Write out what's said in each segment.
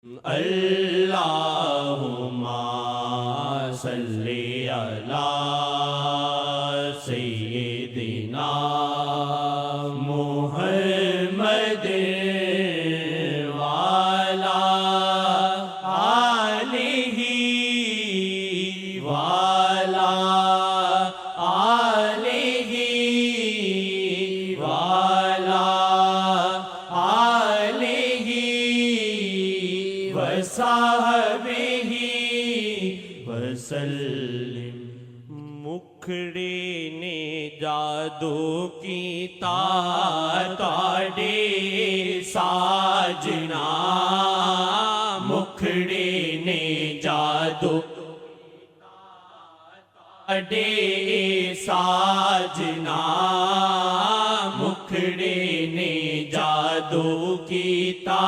अल्लाहुम्मा सल्ली अला सय्यिदिना मुहम्मद वाला आलिही वाला आलिही वाला आलिही वसाहबिही वसल्लिम। मुखड़े ने जादू कीता ताड़े साजना, मुखड़े ने जादू ताड़े साजना, मुखड़े ने जादू कीता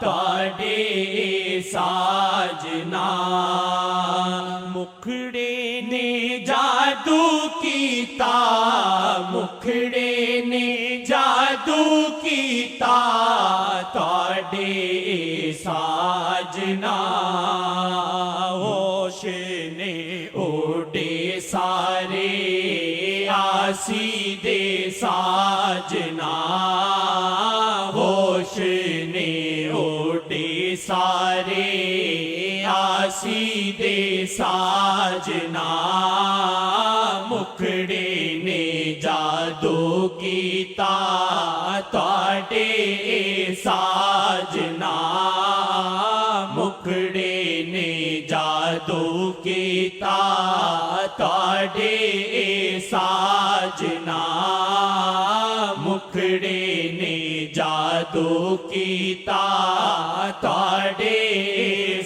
ताड़े साजना, मुखड़े ने जादू कीता, मुखड़े ने जादू कीता ताड़े साजना, होश ने ओडे सारे आसी दे साजना, होश ने ओडे सारे आसी दे साजना, मुखड़े ने जादू कीता ताड़े साजना, मुखड़े ने जादू कीता ताड़े साजना, मुखड़े ने जादू कीता ताड़े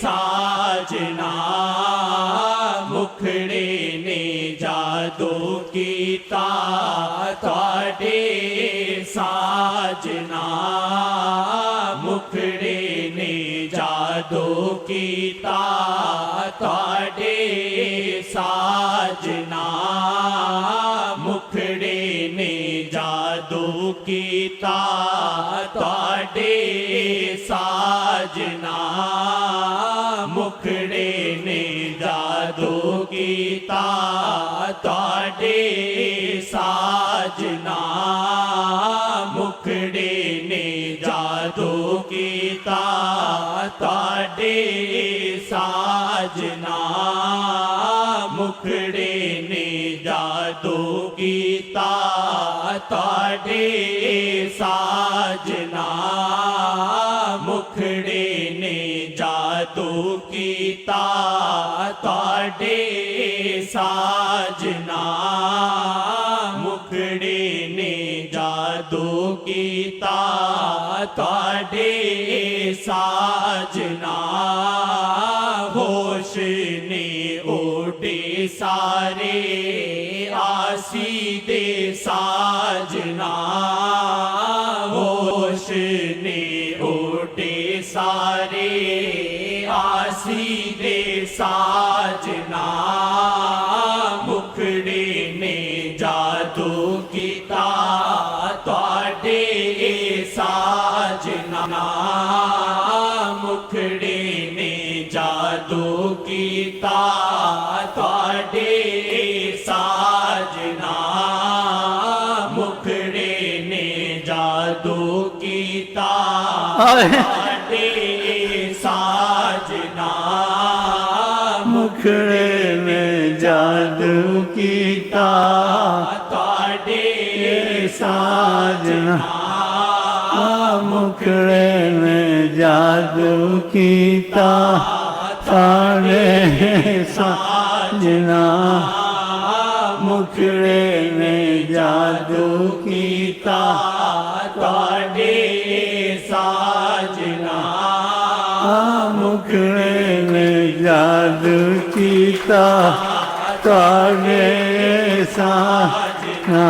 साजना, मुखड़े ने जादू कीता ताड़े साजना, मुखड़े ने जादू कीता ताड़े साजना, मुखड़े ने जादू कीता ताड़े साजना, मुखड़े ने जादू कीता ताड़े साजना, मुखड़े ने जादू कीता ताड़े साजना, मुखड़े ने जादू कीता ताड़े साजना, मुखड़े ने जादू कीता ताड़े साजना, मुखड़े ने जादू कीता ताड़े साजना, होश ने ओडे सारे आसी दे साजना, होश ने ओडे सारे आसी दे साजना, मुखड़े ने जादू कीता ताड़े साजना, मुखड़े ने जादू कीता ताड़े साजना, मुखड़े ने जादू कीता ताड़े साजना, मुखड़े ने जादू कीता ताड़े साजना, मुखड़े ने जादू कीता ताड़े साजना, मुखड़े ने जादू कीता ताड़े साजना, मुखड़े ने जादू कीता ताड़े साजना,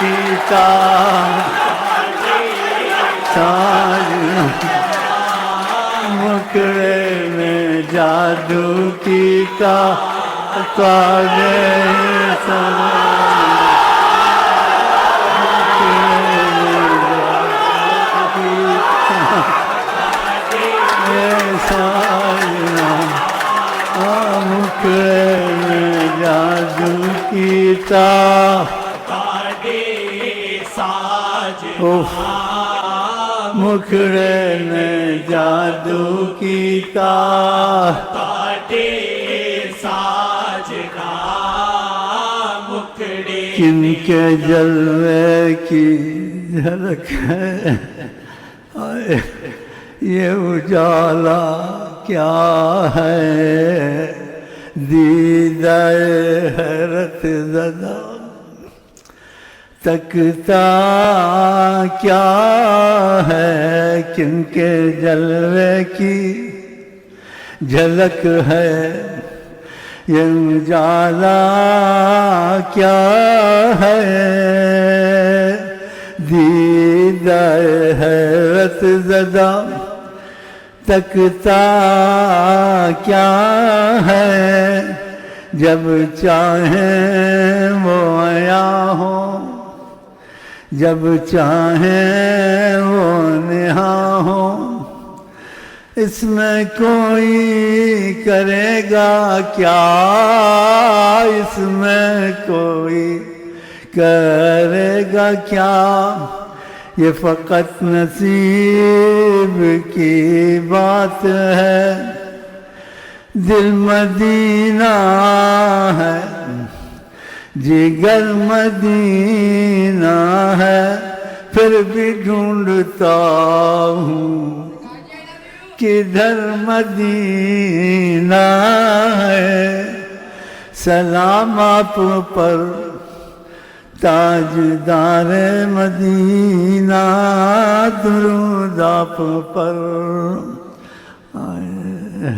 कीता साजना, मुखड़े ने जादू कीता ताड़े साजना, कीता ताड़े साजना उफ मुखड़े ने जादू कीता ताड़े साजना मुखड़े किनके जलवे की झलक है आए ये उजाला क्या है दीदार हैरत ज़दा तकता क्या है किनके जलवे की झलक है ये उजाला क्या है दीदार हैरत ज़दा तकता क्या है जब चाहे वो आया हो जब चाहे वो नेहा हो इसमें कोई करेगा क्या इसमें कोई करेगा क्या ये फ़कत नसीब की बात है दिल मदीना है जिगर मदीना है फिर भी ढूंढता हूँ किधर मदीना है सलाम आप पर ताजदार मदीना दुरूद आप पर आए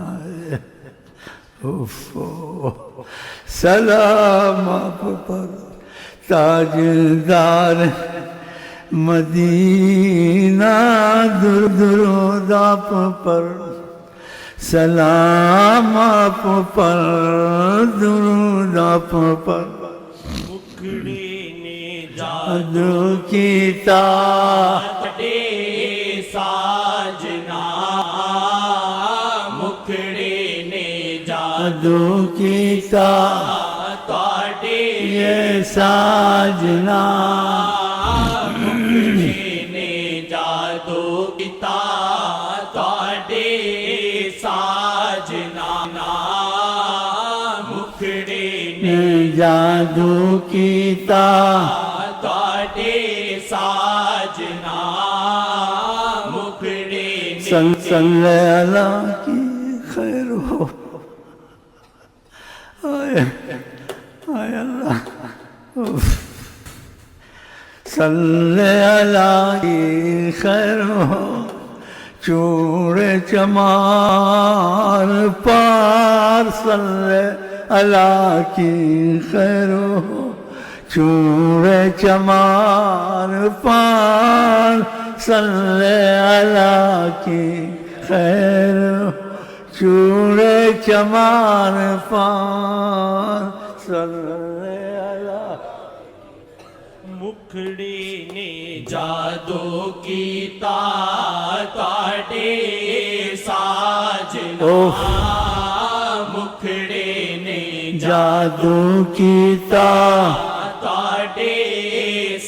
आए उफ़ो सलाम आप पर ताजदार मदीना दुरूद आप पर सलाम आप पर दुरूद आप पर मुखड़े ने जादू कीता ताड़े साजना मुखड़े ने जादू कीता ताड़े ये साजना मुखड़े ने जादू कीता ताड़े साजना मुखड़े ने जादू कीता ताड़े साजना मुखड़े ने संग अल्लाह की खैर हो आए आए अल्लाह उफ। सल्ले अला की खैर हो चूड़े चमार पार सल्ले अला की खैर हो चूड़े चमार पार सल्ले अला की खैर हो चूड़े चमार पार सल्ले अला मुखड़े ने जादू कीता ताड़े साजना मुखड़े ने जादू कीता ताड़े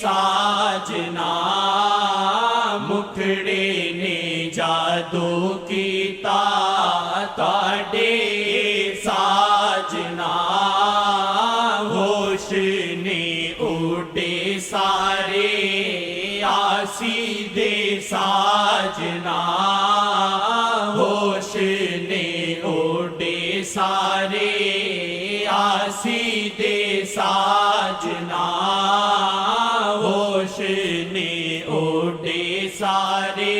साजना मुखड़े ने जादू कीता ताड़े साजना होश ने उड़े सारे आसी दे साजना होश ने उड़े सारे आसी दे साजना होश ने उड़े सारे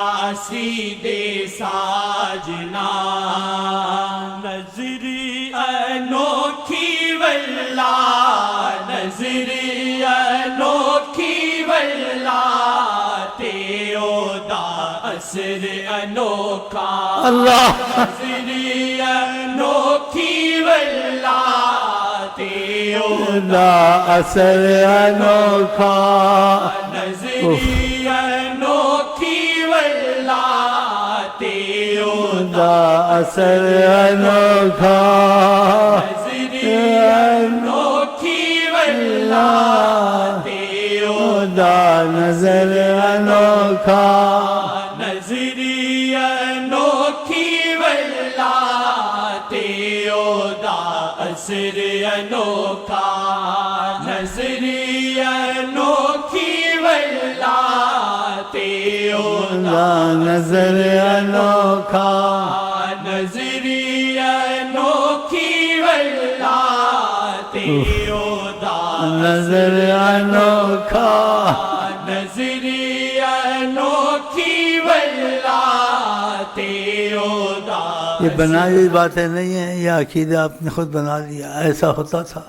आसी दे साजना नजरी अनोखी वल्ला नजरी अनोखी वल्ला ते ओदा असर अनोखा अल्लाह नजरी अनोखी वल्ला ते ओदा असर अनोखा नजरी अनोखी वल्ला ते ओदा असर अनोखा नजरी दा नजर अनोखा नजरिया नोखी वल्ला ते ओदा असर अनोखा नजरिया नोखी वल्ला ते ओदा नजर अनोखा नजरिया नोखी वल्ला ते ओदा नजर अनोखा नजरिया नोखी वल्ला ते ओदा ये बनाई हुई बातें नहीं है, ये अकीदा आपने खुद बना लिया, ऐसा होता था।